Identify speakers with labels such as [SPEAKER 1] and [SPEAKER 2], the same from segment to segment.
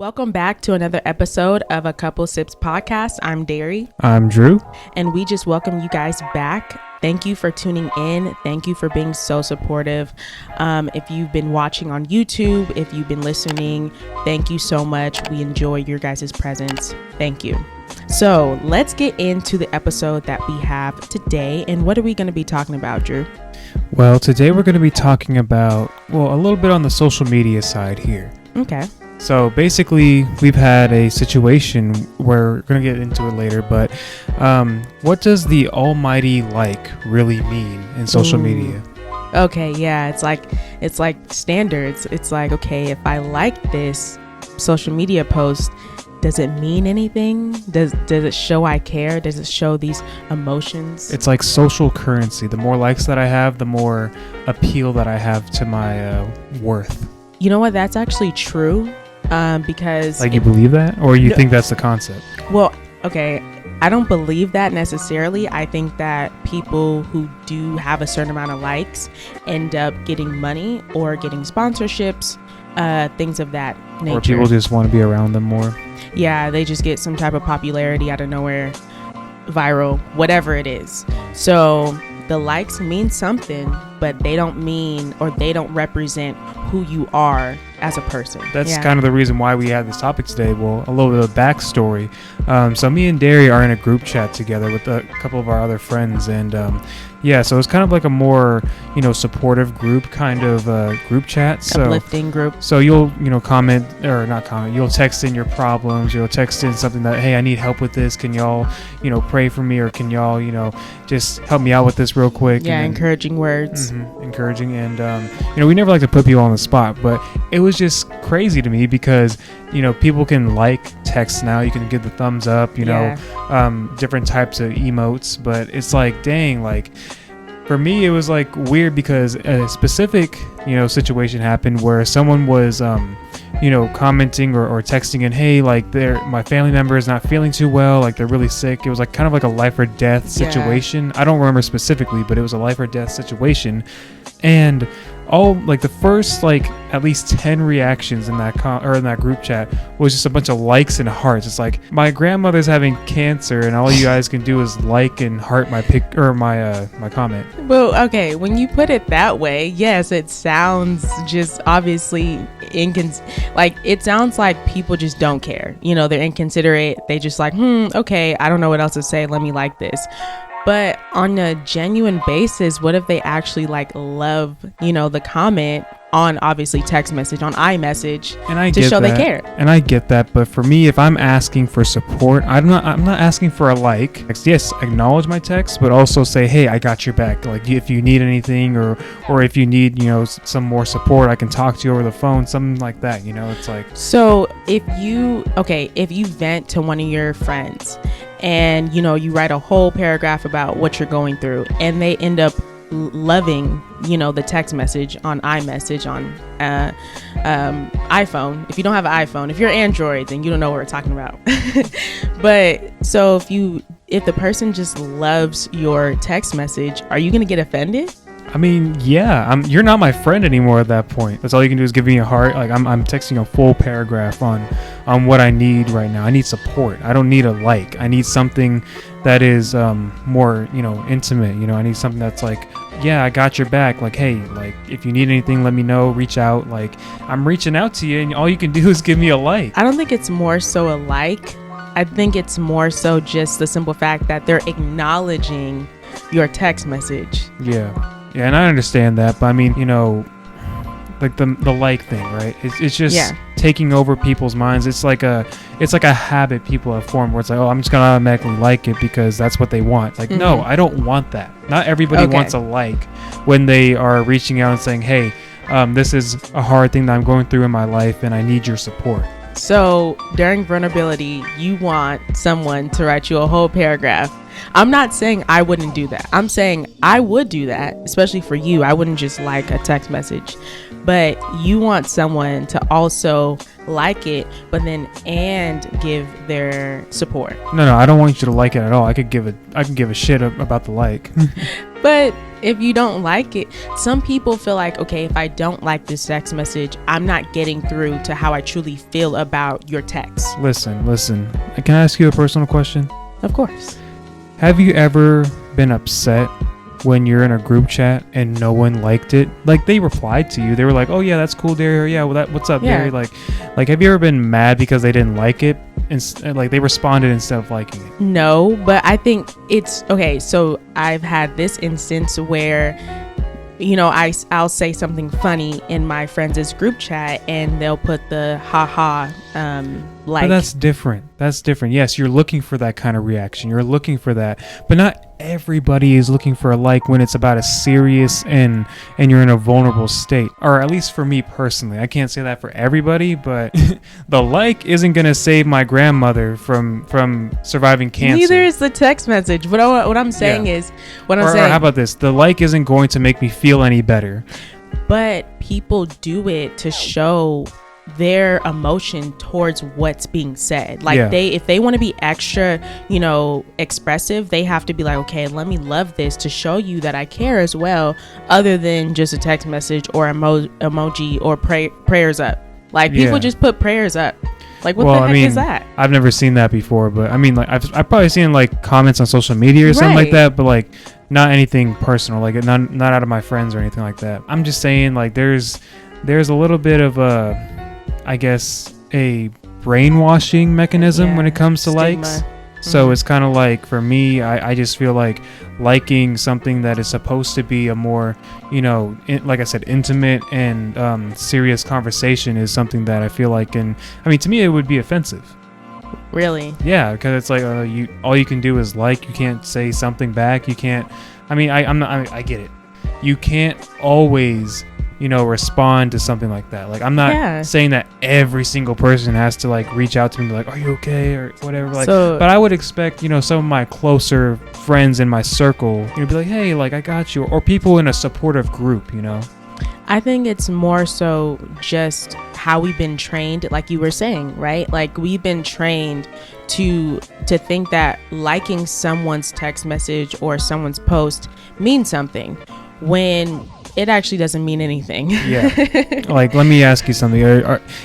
[SPEAKER 1] Welcome back to another episode of A Couple Sips Podcast. I'm Derry.
[SPEAKER 2] I'm Drew.
[SPEAKER 1] And we just welcome you guys back. Thank you for tuning in. Thank you for being so supportive. If you've been watching on YouTube, if you've been listening, thank you so much. We enjoy your guys' presence. Thank you. So let's get into the episode that we have today. And what are we going to be talking about, Drew?
[SPEAKER 2] Well, today we're going to be talking about, a little bit on the social media side here.
[SPEAKER 1] Okay.
[SPEAKER 2] So basically, we've had a situation where we're going to get into it later, but what does the almighty like really mean in social media?
[SPEAKER 1] Okay, yeah, it's like standards. It's like, okay, if I like this social media post, does it mean anything? Does it show I care? Does it show these emotions?
[SPEAKER 2] It's like social currency. The more likes that I have, the more appeal that I have to my worth.
[SPEAKER 1] You know what? That's actually true. Because
[SPEAKER 2] you believe that, or you think that's the concept?
[SPEAKER 1] Well, okay, I don't believe that necessarily. I think that people who do have a certain amount of likes end up getting money or getting sponsorships, things of that nature.
[SPEAKER 2] Or people just want to be around them more.
[SPEAKER 1] Yeah, they just get some type of popularity out of nowhere, viral, whatever it is. So the likes mean something, but they don't mean, or they don't represent who you are as a person.
[SPEAKER 2] That's kind of the reason why we had this topic today. Well, a little bit of backstory. So me and Derry are in a group chat together with a couple of our other friends, and so it's kind of like a more supportive group kind of group chat. So
[SPEAKER 1] uplifting group.
[SPEAKER 2] So you'll comment, or not comment, you'll text in your problems. You'll text in something that, hey, I need help with this. Can y'all pray for me, or can y'all just help me out with this real quick?
[SPEAKER 1] Yeah, encouraging words.
[SPEAKER 2] Encouraging, and we never like to put people on the spot, but it was just crazy to me because people can like text now. You can give the thumbs up, different types of emotes, but it's like, dang, like for me it was like weird because a specific situation happened where someone was commenting or texting in, hey, like my family member is not feeling too well, like they're really sick. It was like kind of like a life or death situation. I don't remember specifically, but it was a life or death situation. And all like the first at least 10 reactions in that in that group chat was just a bunch of likes and hearts. It's like, my grandmother's having cancer and all you guys can do is like and heart my pic or my comment.
[SPEAKER 1] Well, okay, when you put it that way, yes, it sounds just obviously it sounds like people just don't care. They're inconsiderate. They just like, okay, I don't know what else to say, let me like this. But on a genuine basis, what if they actually love, the comment on obviously text message, on iMessage, to show they care?
[SPEAKER 2] And I get that, but for me, if I'm asking for support, I'm not asking for a like. Yes, acknowledge my text, but also say, hey, I got your back. Like if you need anything, or if you need some more support, I can talk to you over the phone, something like that. It's like. So
[SPEAKER 1] if you vent to one of your friends, and you write a whole paragraph about what you're going through, and they end up loving the text message on iMessage on iPhone. If you don't have an iPhone, if you're Android, then you don't know what we're talking about. But so if the person just loves your text message, are you gonna get offended?
[SPEAKER 2] I mean, yeah, you're not my friend anymore at that point. That's all you can do is give me a heart. Like I'm texting a full paragraph on what I need right now. I need support. I don't need a like. I need something that is more, intimate. I need something that's like, yeah, I got your back. Like, hey, like if you need anything, let me know. Reach out. Like I'm reaching out to you, and all you can do is give me a like.
[SPEAKER 1] I don't think it's more so a like. I think it's more so just the simple fact that they're acknowledging your text message.
[SPEAKER 2] Yeah. Yeah, and I understand that, but I mean, like the like thing, right? It's just taking over people's minds. It's like a habit people have formed where it's like, oh, I'm just gonna automatically like it because that's what they want. Like, no, I don't want that. Not everybody wants a like when they are reaching out and saying, hey, this is a hard thing that I'm going through in my life, and I need your support.
[SPEAKER 1] So during vulnerability, you want someone to write you a whole paragraph I'm not saying I wouldn't do that. I'm saying I would do that, especially for you. I wouldn't just like a text message, but you want someone to also like it, but then and give their support.
[SPEAKER 2] No, I don't want you to like it at all. I can give a shit about the like.
[SPEAKER 1] But if you don't like it, some people feel like, okay, if I don't like this text message, I'm not getting through to how I truly feel about your text.
[SPEAKER 2] Listen. Can I ask you a personal question?
[SPEAKER 1] Of course.
[SPEAKER 2] Have you ever been upset when you're in a group chat and no one liked it? Like, they replied to you. They were like, oh yeah, that's cool, Derry. Yeah, well, what's up, Derry? Like, have you ever been mad because they didn't like it? And like, they responded instead of liking it?
[SPEAKER 1] No, but I think it's okay. So I've had this instance where, you know, I'll say something funny in my friends' group chat and they'll put the haha like.
[SPEAKER 2] But that's different. Yes, you're looking for that kind of reaction. You're looking for that. But not everybody is looking for a like when it's about a serious and you're in a vulnerable state. Or at least for me personally. I can't say that for everybody, but the like isn't going to save my grandmother from surviving cancer.
[SPEAKER 1] Neither is the text message. But what I'm saying is, or
[SPEAKER 2] how about this? The like isn't going to make me feel any better.
[SPEAKER 1] But people do it to show their emotion towards what's being said. Like, if they want to be extra, you know, expressive, they have to be like, okay, let me love this to show you that I care as well, other than just a text message or emoji or prayers up. Like, people just put prayers up. Like, what the heck is that?
[SPEAKER 2] I've never seen that before, but I mean, like, I've probably seen like comments on social media or something like that, but like not anything personal, like not out of my friends or anything like that. I'm just saying, like, there's a little bit of I guess a brainwashing mechanism when it comes to
[SPEAKER 1] stigma.
[SPEAKER 2] Likes. So it's kind of like, for me, I just feel like liking something that is supposed to be a more, you know, like I said, intimate and serious conversation is something that I feel like, to me it would be offensive.
[SPEAKER 1] Really?
[SPEAKER 2] Yeah, because it's like all you can do is like. You can't say something back. You can't. I get it. You can't always, you know, respond to something like that. Like, I'm not saying that every single person has to like reach out to me and be like, are you okay, or whatever. Like, but I would expect, you know, some of my closer friends in my circle, you know, be like, hey, like, I got you, or people in a supportive group, you know.
[SPEAKER 1] I think it's more so just how we've been trained, like you were saying, right? Like, we've been trained to think that liking someone's text message or someone's post means something, when it actually doesn't mean anything.
[SPEAKER 2] Yeah. Like, let me ask you something.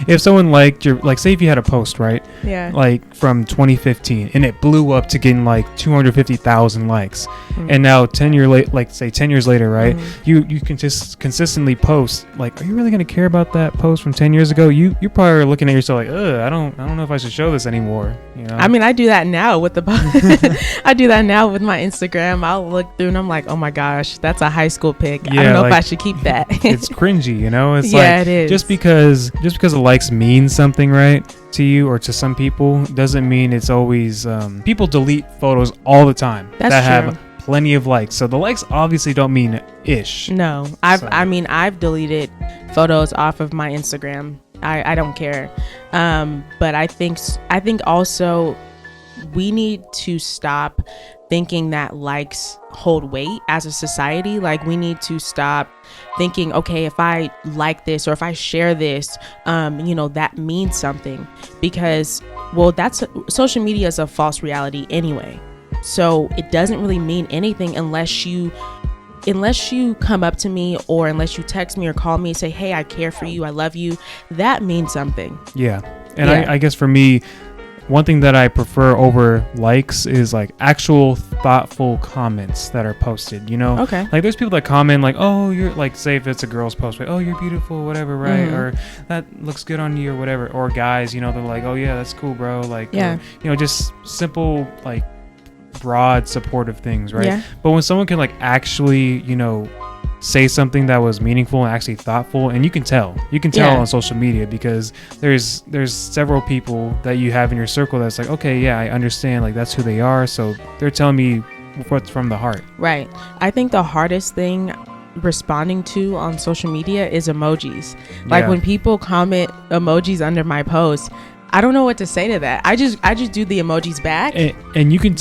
[SPEAKER 2] If someone liked your, like, say if you had a post, right?
[SPEAKER 1] Yeah.
[SPEAKER 2] Like from 2015 and it blew up to getting like 250,000 likes. And now 10 years later, right? You can just consistently post, like, are you really going to care about that post from 10 years ago? You probably are looking at yourself like, I don't know if I should show this anymore, you know?
[SPEAKER 1] I mean, I do that now with I do that now with my Instagram. I'll look through and I'm like, oh my gosh, that's a high school pic. I don't know, like, if I should keep that.
[SPEAKER 2] It's cringy, you know? It's like,
[SPEAKER 1] it is.
[SPEAKER 2] Just because the likes mean something, right, to you or to some people, doesn't mean it's always people delete photos all the time that have plenty of likes. So the likes obviously don't mean ish.
[SPEAKER 1] No. I've deleted photos off of my Instagram. I don't care. But I think also we need to stop thinking that likes hold weight as a society. Like, we need to stop thinking, okay, if I like this or if I share this, you know, that means something, because, well, social media is a false reality anyway. So it doesn't really mean anything unless you come up to me, or unless you text me or call me and say, hey, I care for you, I love you. That means something. Yeah. And
[SPEAKER 2] I guess for me, one thing that I prefer over likes is like actual thoughtful comments that are posted, you know?
[SPEAKER 1] Okay.
[SPEAKER 2] Like, there's people that comment like, oh, you're like, say if it's a girl's post, like, oh, you're beautiful, whatever, right? Or that looks good on you or whatever. Or guys, you know, they're like, oh yeah, that's cool, bro. Like, or, you know, just simple, like, broad supportive things, right? Yeah. But when someone can like actually, you know, say something that was meaningful and actually thoughtful, and you can tell on social media, because there's several people that you have in your circle that's like, okay, yeah, I understand, like, that's who they are, so they're telling me what's from the heart.
[SPEAKER 1] Right. I think the hardest thing responding to on social media is emojis. Like, when people comment emojis under my post, I don't know what to say to that. I just do the emojis back.
[SPEAKER 2] And you can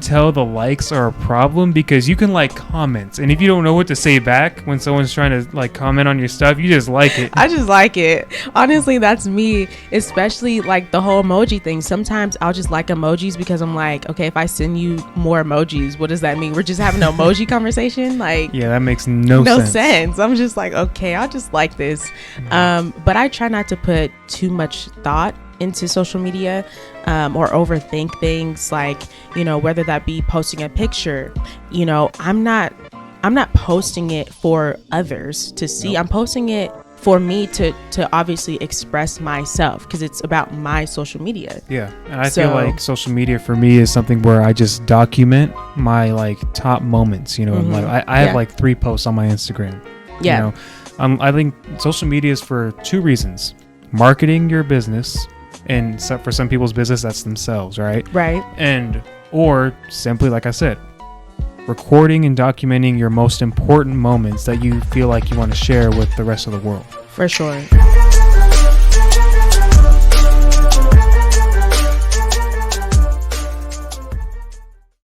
[SPEAKER 2] tell the likes are a problem because you can like comments, and if you don't know what to say back when someone's trying to like comment on your stuff, you just like it.
[SPEAKER 1] I just like it. Honestly, that's me, especially like the whole emoji thing. Sometimes I'll just like emojis because I'm like, okay, if I send you more emojis, what does that mean? We're just having an emoji conversation? Like,
[SPEAKER 2] yeah, that makes no sense.
[SPEAKER 1] I'm just like, okay, I'll just like this. But I try not to put too much thought into social media or overthink things, like, you know, whether that be posting a picture. You know, I'm not posting it for others to see. Nope. I'm posting it for me to obviously express myself, because it's about my social media. Yeah. And I
[SPEAKER 2] feel like social media for me is something where I just document my like top moments, you know. Mm-hmm. Like I have like 3 posts on my Instagram. Yeah. You know, I think social media is for 2 reasons: marketing your business, and so for some people's business, that's themselves, right?
[SPEAKER 1] Right.
[SPEAKER 2] And or simply, like I said, recording and documenting your most important moments that you feel like you want to share with the rest of the world.
[SPEAKER 1] For sure.